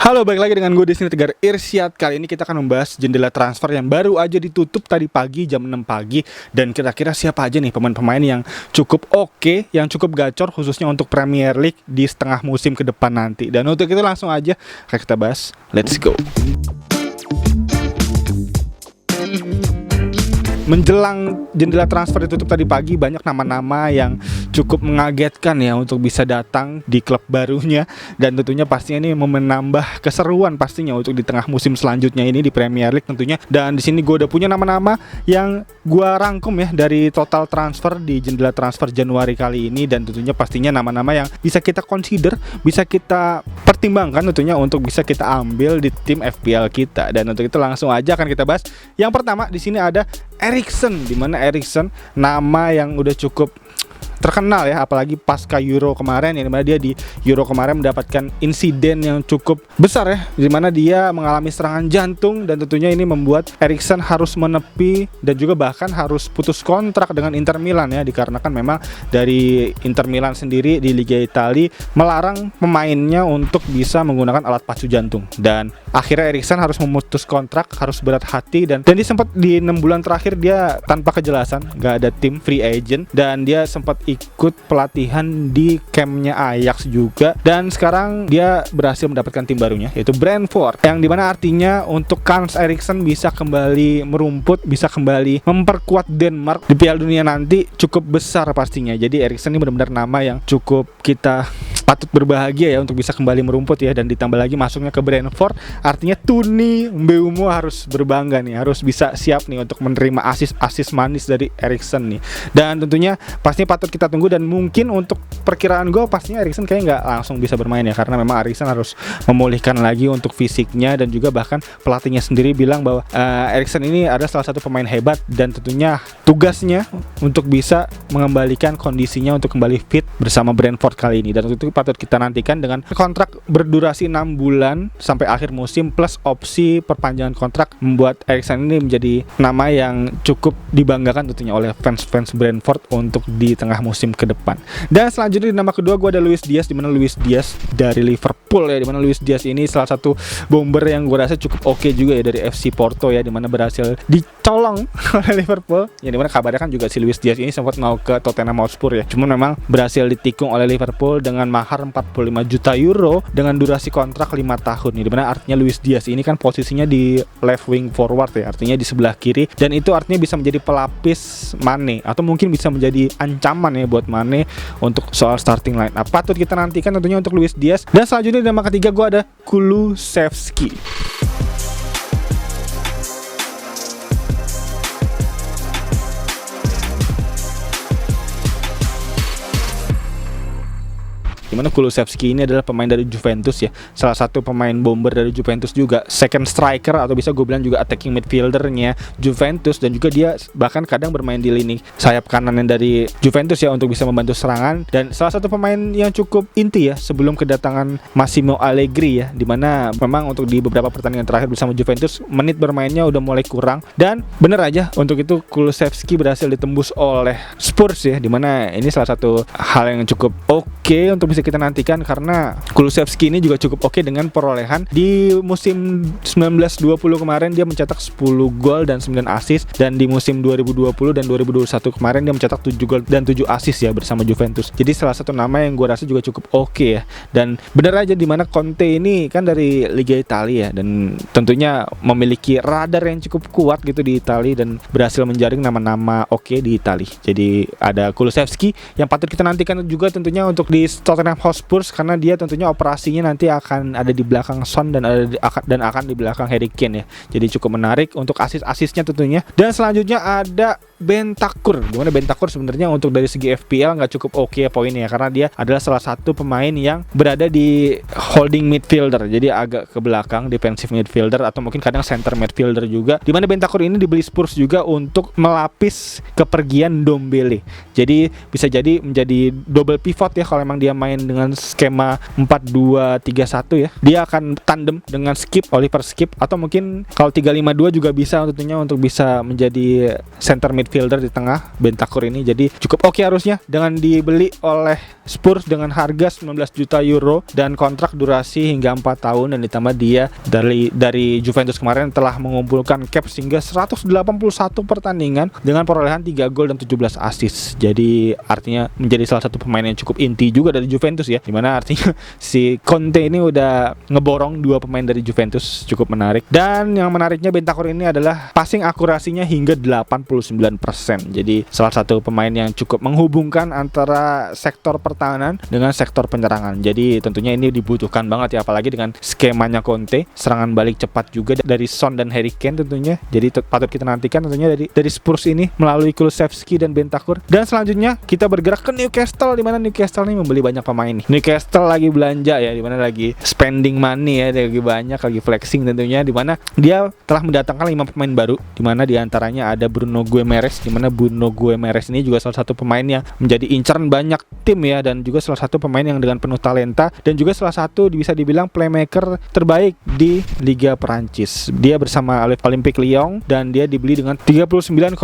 Halo, balik lagi dengan gue di sini Tegar Irsyad. Kali ini kita akan membahas jendela transfer yang baru aja ditutup tadi pagi jam 6 pagi. Dan kira-kira siapa aja nih pemain-pemain yang cukup oke, yang cukup gacor khususnya untuk Premier League di setengah musim ke depan nanti. Dan untuk itu langsung aja kita bahas. Let's go. Menjelang jendela transfer ditutup tadi pagi, banyak nama-nama yang cukup mengagetkan ya untuk bisa datang di klub barunya. Dan tentunya pastinya ini menambah keseruan pastinya untuk di tengah musim selanjutnya ini di Premier League tentunya. Dan di sini gue udah punya nama-nama yang gue rangkum ya dari total transfer di jendela transfer Januari kali ini. Dan tentunya pastinya nama-nama yang bisa kita consider, bisa kita pertimbangkan tentunya untuk bisa kita ambil di tim FPL kita. Dan untuk itu langsung aja akan kita bahas. Yang pertama di sini ada Eriksen, di mana Eriksen nama yang udah cukup terkenal ya, apalagi pasca Euro kemarin, yang dimana dia di Euro kemarin mendapatkan insiden yang cukup besar ya, dimana dia mengalami serangan jantung. Dan tentunya ini membuat Eriksen harus menepi dan juga bahkan harus putus kontrak dengan Inter Milan ya, dikarenakan memang dari Inter Milan sendiri di Liga Italia melarang pemainnya untuk bisa menggunakan alat pacu jantung. Dan akhirnya Eriksen harus memutus kontrak, harus berat hati, dan dia sempat di 6 bulan terakhir dia tanpa kejelasan, gak ada tim, free agent, dan dia sempat ikut pelatihan di campnya Ajax juga. Dan sekarang dia berhasil mendapatkan tim barunya yaitu Brentford, yang dimana artinya untuk kans Eriksen bisa kembali merumput, bisa kembali memperkuat Denmark di Piala Dunia nanti cukup besar pastinya. Jadi Eriksen ini benar-benar nama yang cukup kita patut berbahagia ya untuk bisa kembali merumput ya. Dan ditambah lagi masuknya ke Brentford, artinya Tuni Mbeumo harus berbangga nih, harus bisa siap nih untuk menerima asis manis dari Eriksen nih. Dan tentunya pastinya patut kita tunggu, dan mungkin untuk perkiraan gue pastinya Eriksen kayaknya nggak langsung bisa bermain ya, karena memang Eriksen harus memulihkan lagi untuk fisiknya. Dan juga bahkan pelatihnya sendiri bilang bahwa Eriksen ini adalah salah satu pemain hebat, dan tentunya tugasnya untuk bisa mengembalikan kondisinya untuk kembali fit bersama Brentford kali ini. Dan itu patut kita nantikan dengan kontrak berdurasi 6 bulan sampai akhir musim plus opsi perpanjangan kontrak, membuat Eriksen ini menjadi nama yang cukup dibanggakan tentunya oleh fans-fans Brentford untuk di tengah musim ke depan. Dan selanjutnya di nama kedua gue ada Luis Diaz, di mana Luis Diaz dari Liverpool ya, di mana Luis Diaz ini salah satu bomber yang gue rasa cukup oke juga ya dari FC Porto ya, di mana berhasil dicolong oleh Liverpool. Ya, di mana kabarnya kan juga si Luis Diaz ini sempat mau ke Tottenham Hotspur ya, cuman memang berhasil ditikung oleh Liverpool dengan mahar 45 juta euro dengan durasi kontrak 5 tahun nih, di mana artinya Luis Diaz ini kan posisinya di left wing forward ya, artinya di sebelah kiri, dan itu artinya bisa menjadi pelapis Mane atau mungkin bisa menjadi ancaman ya buat Mane untuk soal starting line. Nah, patut kita nantikan tentunya untuk Luis Diaz. Dan selanjutnya di nama ketiga gue ada Kulusevski. Dimana Kulusevski ini adalah pemain dari Juventus ya, salah satu pemain bomber dari Juventus juga, second striker atau bisa gue bilang juga attacking midfieldernya Juventus. Dan juga dia bahkan kadang bermain di lini sayap kanan dari Juventus ya untuk bisa membantu serangan. Dan salah satu pemain yang cukup inti ya sebelum kedatangan Massimo Allegri ya, dimana memang untuk di beberapa pertandingan terakhir bersama Juventus menit bermainnya udah mulai kurang. Dan bener aja untuk itu Kulusevski berhasil ditembus oleh Spurs ya, dimana ini salah satu hal yang cukup oke untuk bisa kita nantikan, karena Kulusevski ini juga cukup oke dengan perolehan di musim 19-20 kemarin dia mencetak 10 gol dan 9 assist, dan di musim 2020 dan 2021 kemarin dia mencetak 7 gol dan 7 assist ya bersama Juventus. Jadi salah satu nama yang gue rasa juga cukup oke ya. Dan bener aja dimana Conte ini kan dari Liga Italia ya, dan tentunya memiliki radar yang cukup kuat gitu di Italia dan berhasil menjaring nama-nama oke di Italia. Jadi ada Kulusevski yang patut kita nantikan juga tentunya untuk di Tottenham Hotspur, karena dia tentunya operasinya nanti akan ada di belakang Son dan akan di belakang Harry Kane ya. Jadi cukup menarik untuk asis-asisnya tentunya. Dan selanjutnya ada Bentancur. Gimana Bentancur sebenarnya untuk dari segi FPL nggak cukup oke poinnya, karena dia adalah salah satu pemain yang berada di holding midfielder, jadi agak ke belakang defensive midfielder atau mungkin kadang center midfielder juga. Dimana Bentancur ini dibeli Spurs juga untuk melapis kepergian Ndombele. Jadi bisa jadi menjadi double pivot ya kalau memang dia main dengan skema 4-2-3-1 ya. Dia akan tandem dengan Oliver Skip, atau mungkin kalau 3-5-2 juga bisa tentunya untuk bisa menjadi center midfielder midfielder di tengah Bentancur ini. Jadi cukup oke harusnya dengan dibeli oleh Spurs dengan harga 19 juta euro dan kontrak durasi hingga 4 tahun, dan ditambah dia dari Juventus kemarin telah mengumpulkan cap hingga 181 pertandingan dengan perolehan 3 gol dan 17 assist. Jadi artinya menjadi salah satu pemain yang cukup inti juga dari Juventus ya, dimana artinya si Conte ini udah ngeborong 2 pemain dari Juventus. Cukup menarik. Dan yang menariknya Bentancur ini adalah passing akurasinya hingga 89%. Jadi salah satu pemain yang cukup menghubungkan antara sektor pertahanan dengan sektor penyerangan. Jadi tentunya ini dibutuhkan banget ya, apalagi dengan skemanya Conte, serangan balik cepat juga dari Son dan Harry Kane tentunya. Jadi patut kita nantikan tentunya dari Spurs ini melalui Kulusevski dan Bentancur. Dan selanjutnya kita bergerak ke Newcastle, di mana Newcastle ini membeli banyak pemain nih. Newcastle lagi belanja ya, di mana lagi spending money ya, lagi banyak, lagi flexing tentunya, di mana dia telah mendatangkan 5 pemain baru, di mana diantaranya ada Bruno Guimaraes, di mana Bruno Guimaraes ini juga salah satu pemain yang menjadi incaran banyak tim ya, dan juga salah satu pemain yang dengan penuh talenta, dan juga salah satu bisa dibilang playmaker terbaik di Liga Perancis. Dia bersama Olympique Lyon dan dia dibeli dengan 39,7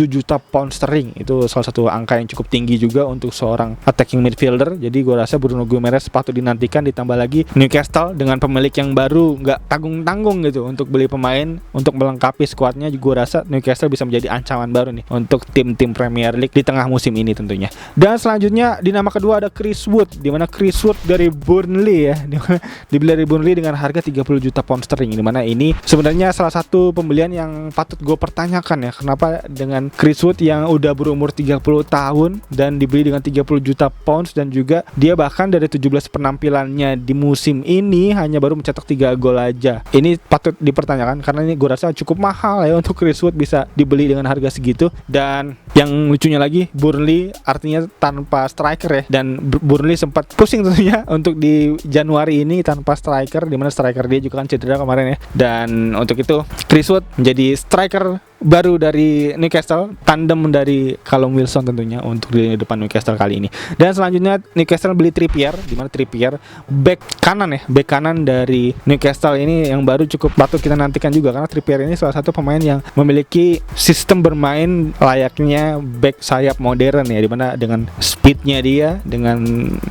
juta pound sterling. Itu salah satu angka yang cukup tinggi juga untuk seorang attacking midfielder. Jadi gue rasa Bruno Guimaraes patut dinantikan, ditambah lagi Newcastle dengan pemilik yang baru nggak tanggung-tanggung gitu untuk beli pemain untuk melengkapi skuadnya. Gue rasa Newcastle bisa menjadi ancaman baru nih untuk tim-tim Premier League di tengah musim ini tentunya. Dan selanjutnya di nama kedua ada Chris Wood, di mana Chris Wood dari Burnley ya, dimana dibeli dari Burnley dengan harga 30 juta pound sterling. Di mana ini sebenarnya salah satu pembelian yang patut gue pertanyakan ya, kenapa dengan Chris Wood yang udah berumur 30 tahun dan dibeli dengan 30 juta pounds, dan juga dia bahkan dari 17 penampilannya di musim ini hanya baru mencetak 3 gol aja. Ini patut dipertanyakan karena ini gue rasa cukup mahal ya untuk Chris Wood bisa dibeli dengan harga segitu. Dan yang lucunya lagi, Burnley artinya tanpa striker ya, dan Burnley sempat pusing tentunya untuk di Januari ini tanpa striker, di mana striker dia juga kan cedera kemarin ya. Dan untuk itu Chris Wood menjadi striker baru dari Newcastle, tandem dari Callum Wilson tentunya untuk di depan Newcastle kali ini. Dan selanjutnya Newcastle beli Trippier, di mana Trippier back kanan dari Newcastle ini yang baru cukup patut kita nantikan juga, karena Trippier ini salah satu pemain yang memiliki sistem bermain layaknya back sayap modern ya, di mana dengan speednya dia, dengan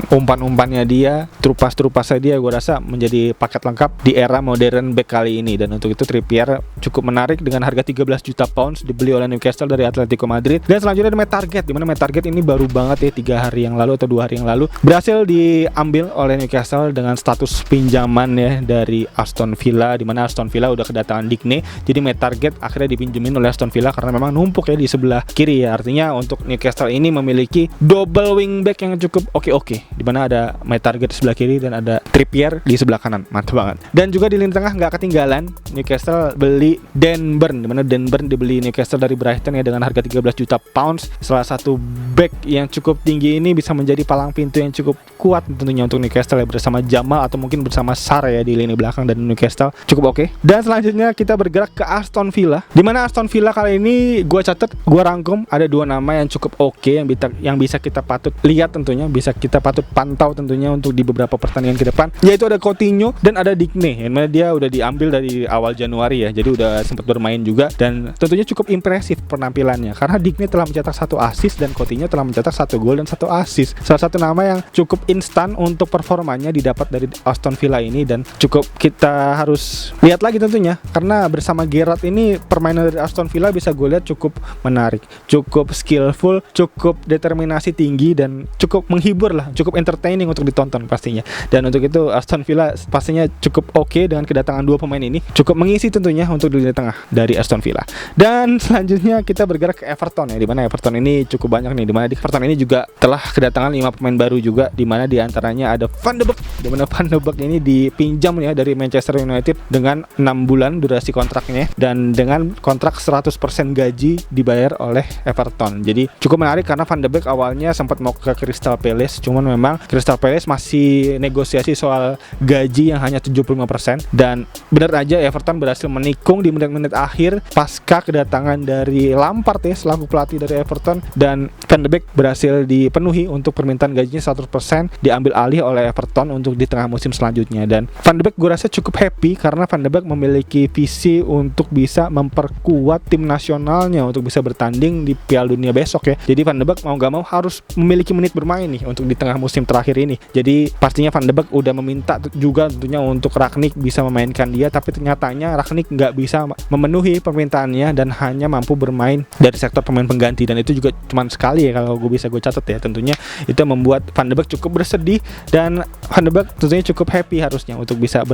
umpan-umpannya dia, trupas-trupasnya dia, gue rasa menjadi paket lengkap di era modern back kali ini. Dan untuk itu Trippier cukup menarik dengan harga 13 juta pounds, dibeli oleh Newcastle dari Atletico Madrid. Dan selanjutnya ada Matt Target, di mana Matt Target ini baru banget ya, 3 hari yang lalu atau 2 hari yang lalu berhasil diambil oleh Newcastle dengan status pinjaman ya dari Aston Villa, di mana Aston Villa udah kedatangan Digne. Jadi Matt Target akhirnya dipinjemin oleh Aston Villa karena memang numpuk ya di sebelah kiri ya. Artinya untuk Newcastle ini memiliki double wingback yang cukup oke, di mana ada Matt Target di sebelah kiri dan ada Trippier di sebelah kanan. Mantap banget. Dan juga di lini tengah nggak ketinggalan, Newcastle beli Dan Burn, di mana Dan Burn dibeli Newcastle dari Brighton ya dengan harga 13 juta pounds. Salah satu back yang cukup tinggi ini bisa menjadi palang pintu yang cukup kuat tentunya untuk Newcastle ya, bersama Jamal atau mungkin bersama Sarr ya di lini belakang, dan Newcastle cukup oke. Dan selanjutnya kita bergerak ke Aston Villa, di mana Aston Villa kali ini gue catat, gue rangkum ada 2 nama yang cukup oke yang bisa kita patut lihat tentunya, bisa kita patut pantau tentunya untuk di beberapa pertandingan ke depan, yaitu ada Coutinho dan ada Digne, yang mana dia udah diambil dari awal Januari ya, jadi udah sempat bermain juga dan tentunya cukup impresif penampilannya, karena Digne telah mencetak 1 assist dan Coutinho telah mencetak 1 gol dan 1 assist. Salah satu nama yang cukup instan untuk performanya didapat dari Aston Villa ini, dan cukup kita harus lihat lagi tentunya, karena bersama Gerrard ini permainan dari Aston Villa bisa gue lihat cukup menarik, cukup skillful, cukup determinasi tinggi, dan cukup menghibur lah, cukup entertaining untuk ditonton pastinya. Dan untuk itu Aston Villa pastinya cukup oke dengan kedatangan 2 pemain ini, cukup mengisi tentunya untuk di lini tengah dari Aston Villa. Dan selanjutnya kita bergerak ke Everton ya, dimana Everton ini cukup banyak nih, dimana di Everton ini juga telah kedatangan 5 pemain baru juga, dimana diantaranya ada Van de Beek, dimana Van de Beek ini dipinjam ya dari Manchester United dengan 6 bulan durasi kontraknya, dan dengan kontrak 100% gaji dibayar oleh Everton. Jadi cukup menarik karena Van de Beek awalnya sempat mau ke Crystal Palace, cuman memang Crystal Palace masih negosiasi soal gaji yang hanya 75%, dan benar aja Everton berhasil menikung di menit-menit akhir pasca pasca kedatangan dari Lampard ya selaku pelatih dari Everton, dan Van de Beek berhasil dipenuhi untuk permintaan gajinya 100% diambil alih oleh Everton untuk di tengah musim selanjutnya. Dan Van de Beek gue rasa cukup happy karena Van de Beek memiliki visi untuk bisa memperkuat tim nasionalnya untuk bisa bertanding di Piala Dunia besok ya. Jadi Van de Beek mau gak mau harus memiliki menit bermain nih untuk di tengah musim terakhir ini. Jadi pastinya Van de Beek udah meminta juga tentunya untuk Rangnick bisa memainkan dia, tapi ternyatanya Rangnick nggak bisa memenuhi permintaannya dan hanya mampu bermain dari sektor pemain pengganti, dan itu juga cuma sekali ya kalau gue catat ya. Tentunya itu membuat Van de Beek cukup bersedih, dan Van de Beek tentunya cukup happy harusnya untuk bisa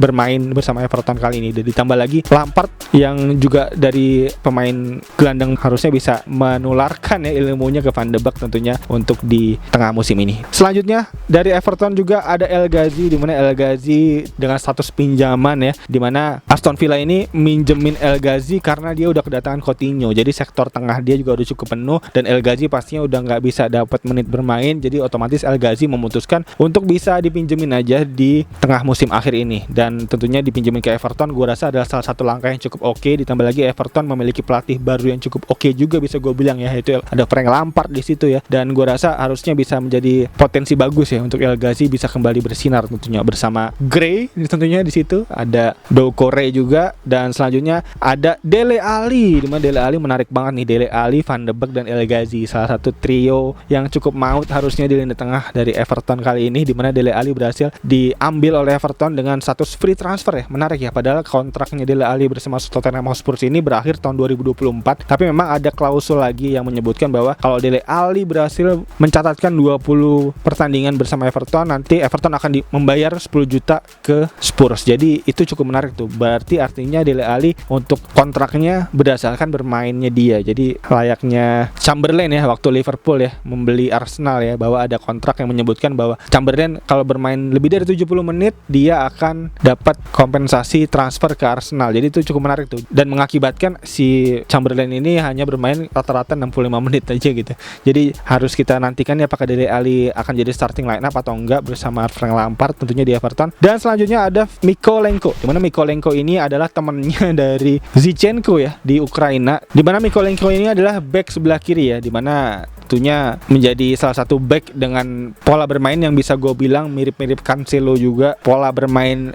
bermain bersama Everton kali ini. Dan ditambah lagi Lampard yang juga dari pemain gelandang harusnya bisa menularkan ya ilmunya ke Van de Beek tentunya untuk di tengah musim ini. Selanjutnya dari Everton juga ada El Ghazi, di mana El Ghazi dengan status pinjaman ya, di mana Aston Villa ini minjemin El Ghazi karena dia udah kedatangan Coutinho. Jadi sektor tengah dia juga udah cukup penuh dan El Ghazi pastinya udah nggak bisa dapat menit bermain. Jadi otomatis El Ghazi memutuskan untuk bisa dipinjemin aja di tengah musim akhir ini, dan tentunya dipinjemin ke Everton gue rasa adalah salah satu langkah yang cukup oke. Ditambah lagi Everton memiliki pelatih baru yang cukup oke juga bisa gue bilang ya, yaitu ada Frank Lampard di situ ya, dan gue rasa harusnya bisa menjadi potensi bagus ya untuk El Ghazi bisa kembali bersinar tentunya bersama Gray. Tentunya di situ ada Doucouré juga, dan selanjutnya ada Dele Alli, dimana Dele Alli menarik banget nih. Dele Alli, Van de Beek dan El Ghazi, salah satu trio yang cukup maut harusnya di lini tengah dari Everton kali ini, dimana Dele Alli berhasil diambil oleh Everton dengan status free transfer ya. Menarik ya, padahal kontraknya Dele Alli bersama Tottenham Hotspur ini berakhir tahun 2024, tapi memang ada klausul lagi yang menyebutkan bahwa kalau Dele Alli berhasil mencatatkan 20 pertandingan bersama Everton, nanti Everton akan membayar 10 juta ke Spurs. Jadi itu cukup menarik tuh. Berarti artinya Dele Alli untuk kontraknya berdasarkan bermainnya dia. Jadi layaknya Chamberlain ya waktu Liverpool ya membeli Arsenal ya, bahwa ada kontrak yang menyebutkan bahwa Chamberlain kalau bermain lebih dari 70 menit dia akan dapat kompensasi transfer ke Arsenal. Jadi itu cukup menarik tuh, dan mengakibatkan si Chamberlain ini hanya bermain rata-rata 65 menit aja gitu. Jadi harus kita nantikan ya apakah Dele Alli akan jadi starting line up atau enggak bersama Frank Lampard tentunya di Everton. Dan selanjutnya ada Mykolenko, di mana Mykolenko ini adalah temannya dari Zinchenko ya di Ukraina, di mana Mykolenko ini adalah back sebelah kiri ya, di mana tentunya menjadi salah satu back dengan pola bermain yang bisa gue bilang mirip-mirip Cancelo juga, pola bermain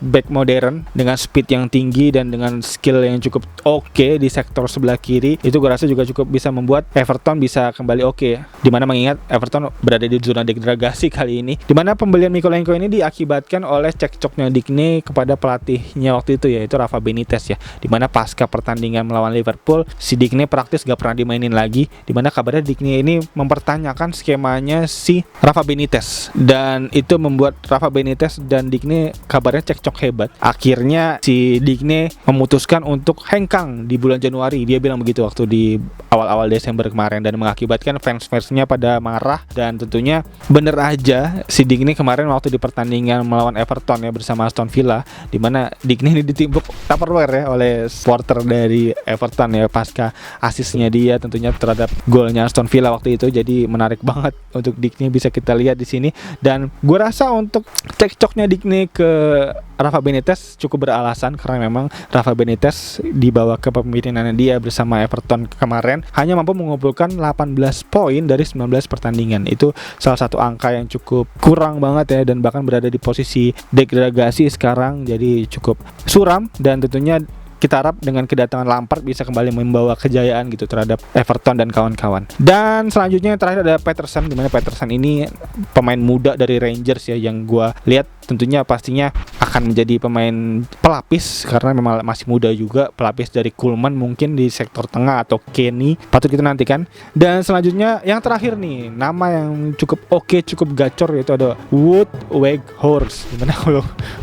back modern dengan speed yang tinggi dan dengan skill yang cukup oke di sektor sebelah kiri. Itu gue rasa juga cukup bisa membuat Everton bisa kembali oke, dimana mengingat Everton berada di zona degradasi kali ini, dimana pembelian Mykolenko ini diakibatkan oleh cekcoknya Digne kepada pelatihnya waktu itu yaitu Rafa Benitez ya, dimana pasca pertandingan melawan Liverpool si Digne praktis gak pernah dimainin lagi, dimana kabarnya Digne ini mempertanyakan skemanya si Rafa Benitez, dan itu membuat Rafa Benitez dan Digne kabarnya cekcok hebat. Akhirnya si Digne memutuskan untuk hengkang di bulan Januari, dia bilang begitu waktu di awal-awal Desember kemarin, dan mengakibatkan fans-fansnya pada marah. Dan tentunya bener aja si Digne kemarin waktu di pertandingan melawan Everton ya bersama Aston Villa, dimana Digne ini ditimbuk Tupperware ya oleh supporter dari Everton ya pasca asisnya dia tentunya terhadap golnya Aston Villa waktu itu. Jadi menarik banget untuk Digne bisa kita lihat di sini, dan gue rasa untuk cekcoknya Digne ke Rafa Benitez cukup beralasan karena memang Rafa Benitez dibawa ke kepemimpinannya dia bersama Everton kemarin hanya mampu mengumpulkan 18 poin dari 19 pertandingan. Itu salah satu angka yang cukup kurang banget ya, dan bahkan berada di posisi degradasi sekarang, jadi cukup suram. Dan tentunya kita harap dengan kedatangan Lampard bisa kembali membawa kejayaan gitu terhadap Everton dan kawan-kawan. Dan selanjutnya yang terakhir ada Peterson, dimana Peterson ini pemain muda dari Rangers ya, yang gue lihat tentunya pastinya akan menjadi pemain pelapis karena memang masih muda juga, pelapis dari Koeman mungkin di sektor tengah atau Kenny, patut kita nantikan. Dan selanjutnya yang terakhir nih, nama yang cukup oke, cukup gacor, yaitu ada Wout Weghorst. Dimana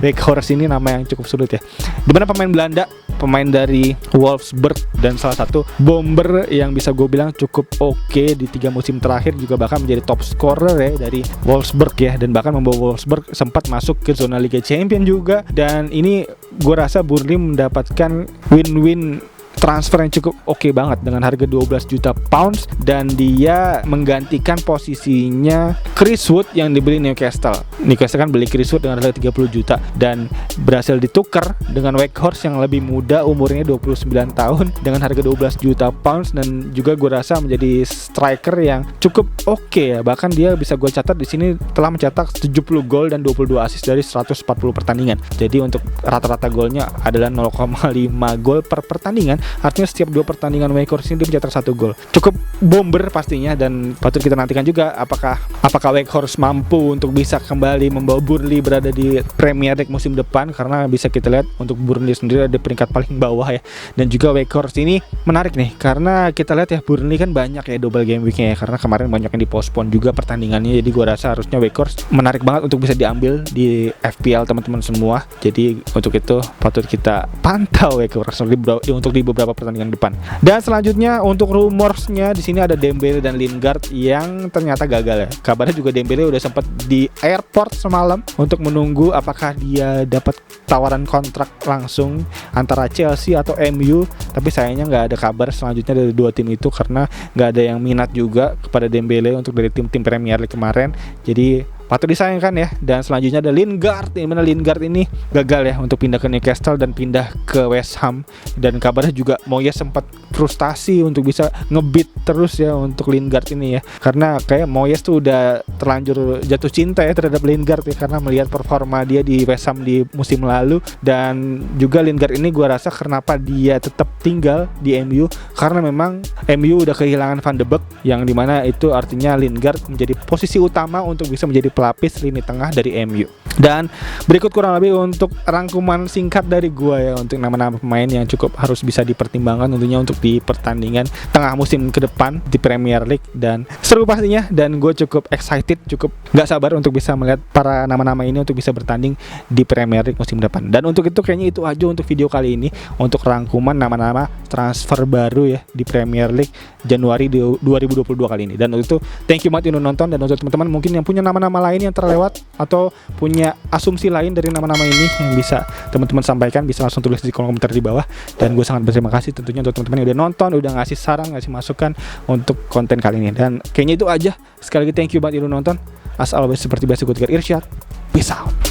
Weghorst ini nama yang cukup sulit ya, dimana pemain Belanda, pemain dari Wolfsburg dan salah satu bomber yang bisa gue bilang cukup oke di 3 musim terakhir, juga bahkan menjadi top scorer ya dari Wolfsburg ya, dan bahkan membawa Wolfsburg sempat masuk ke zona Liga Champions juga. Dan ini gue rasa Burnley mendapatkan win-win transfer yang cukup oke banget dengan harga 12 juta pounds, dan dia menggantikan posisinya Chris Wood yang dibeli Newcastle. Newcastle kan beli Chris Wood dengan harga 30 juta dan berhasil ditukar dengan Weghorst yang lebih muda, umurnya 29 tahun dengan harga 12 juta pounds, dan juga gue rasa menjadi striker yang cukup oke ya. Bahkan dia bisa gue catat di sini telah mencetak 70 gol dan 22 assist dari 140 pertandingan. Jadi untuk rata-rata golnya adalah 0,5 gol per pertandingan. Artinya setiap 2 pertandingan Weghorst ini dia mencetak 1 gol. Cukup bomber pastinya, dan patut kita nantikan juga apakah Weghorst mampu untuk bisa kembali membawa Burnley berada di Premier League musim depan, karena bisa kita lihat untuk Burnley sendiri ada di peringkat paling bawah ya. Dan juga Weghorst ini menarik nih, karena kita lihat ya Burnley kan banyak ya double game weeknya ya, karena kemarin banyak yang dipospon juga pertandingannya. Jadi gua rasa harusnya Weghorst menarik banget untuk bisa diambil di FPL teman-teman semua. Jadi untuk itu patut kita pantau Weghorst untuk di beberapa pertandingan depan. Dan selanjutnya untuk rumorsnya di sini ada Dembele dan Lingard yang ternyata gagal ya. Kabarnya juga Dembele udah sempat di airport semalam untuk menunggu apakah dia dapat tawaran kontrak langsung antara Chelsea atau MU, tapi sayangnya nggak ada kabar selanjutnya dari dua tim itu karena nggak ada yang minat juga kepada Dembele untuk dari tim-tim Premier League kemarin. Jadi patut disayangkan ya. Dan selanjutnya ada Lingard, di mana Lingard ini gagal ya untuk pindah ke Newcastle dan pindah ke West Ham, dan kabarnya juga Moyes sempat frustasi untuk bisa ngebit terus ya untuk Lingard ini ya, karena kayak Moyes tuh udah terlanjur jatuh cinta ya terhadap Lingard ya, karena melihat performa dia di West Ham di musim lalu. Dan juga Lingard ini gua rasa kenapa dia tetap tinggal di MU, karena memang MU udah kehilangan Van de Beek, yang dimana itu artinya Lingard menjadi posisi utama untuk bisa menjadi pelapis lini tengah dari MU. Dan berikut kurang lebih untuk rangkuman singkat dari gua ya untuk nama-nama pemain yang cukup harus bisa dipertimbangkan tentunya untuk di pertandingan tengah musim ke depan di Premier League. Dan seru pastinya, dan gue cukup excited, cukup gak sabar untuk bisa melihat para nama-nama ini untuk bisa bertanding di Premier League musim depan. Dan untuk itu kayaknya itu aja untuk video kali ini untuk rangkuman nama-nama transfer baru ya di Premier League Januari 2022 kali ini. Dan untuk itu thank you banget udah nonton, dan untuk teman-teman mungkin yang punya nama-nama lain yang terlewat atau punya asumsi lain dari nama-nama ini yang bisa teman-teman sampaikan, bisa langsung tulis di kolom komentar di bawah. Dan gue sangat berterima kasih tentunya untuk teman-teman yang udah nonton, udah ngasih saran, ngasih masukan untuk konten kali ini. Dan kayaknya itu aja. Sekali lagi thank you banget udah nonton. As always seperti biasa gue Tigor Irsyad. Peace out.